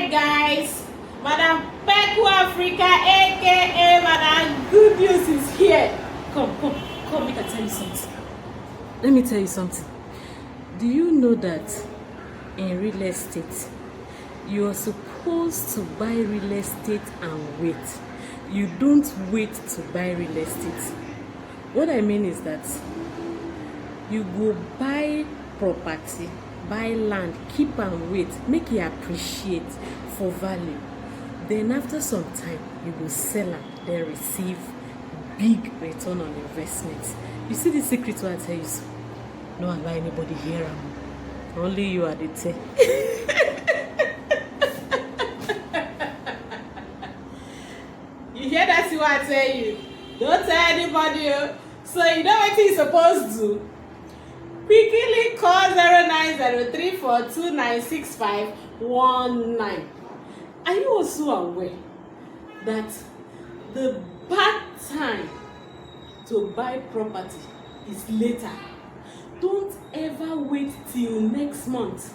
right, guys. Madam Peku Africa, aka Madam Good News is here. Come, make I tell you something. Let me tell you something. Do you know that in real estate, you are supposed to buy real estate and wait? You don't wait to buy real estate. What I mean is that you go buy property, buy land, keep and wait, make it appreciate for value. Then after some time, you will sell and then receive big return on investment. You see the secret what I tell you? So, don't allow anybody hear them. Only you are the tell. You hear that? See what I tell you? Don't tell anybody. So you know what you're supposed to do? Quickly call 0903429651. Are you also aware that the bad time to buy property is later? Don't ever wait till next month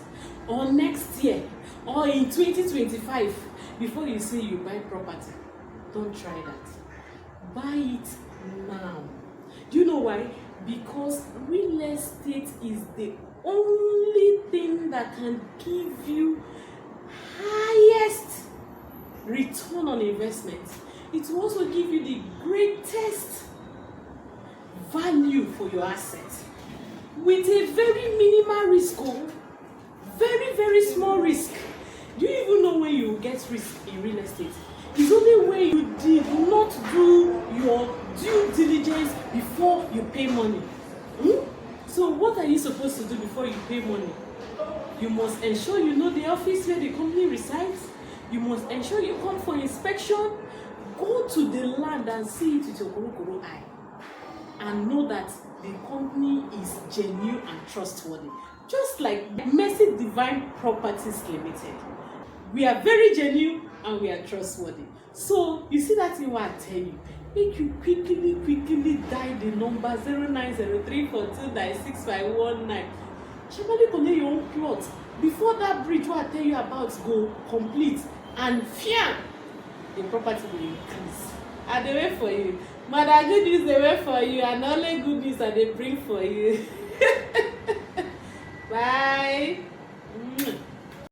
or next year or in 2025 before you say you buy property. Don't try that. Buy it now. Do you know why? Because real estate is the only thing that can give you highest return on investment. It will also give you the greatest value for your assets with a very minimal risk. Very small risk. Do you even know when you get risk in real estate? It's only when you did not do your due diligence before you pay money. So what are you supposed to do before you pay money? You must ensure you know the office where the company resides. You must ensure you come for inspection. Go to the land and see it with your koro eye. And know that the company is genuine and trustworthy. Just like Mercy Divine Properties Limited. We are very genuine and we are trustworthy. So you see that thing what I tell you. Make you quickly dial the number 0903429651. Shamali collect your own plot before that bridge what I tell you about go complete and fear the property will increase. I dey wait for you. Madam Good News dey wait for you and only good news I dey bring for you. Bye.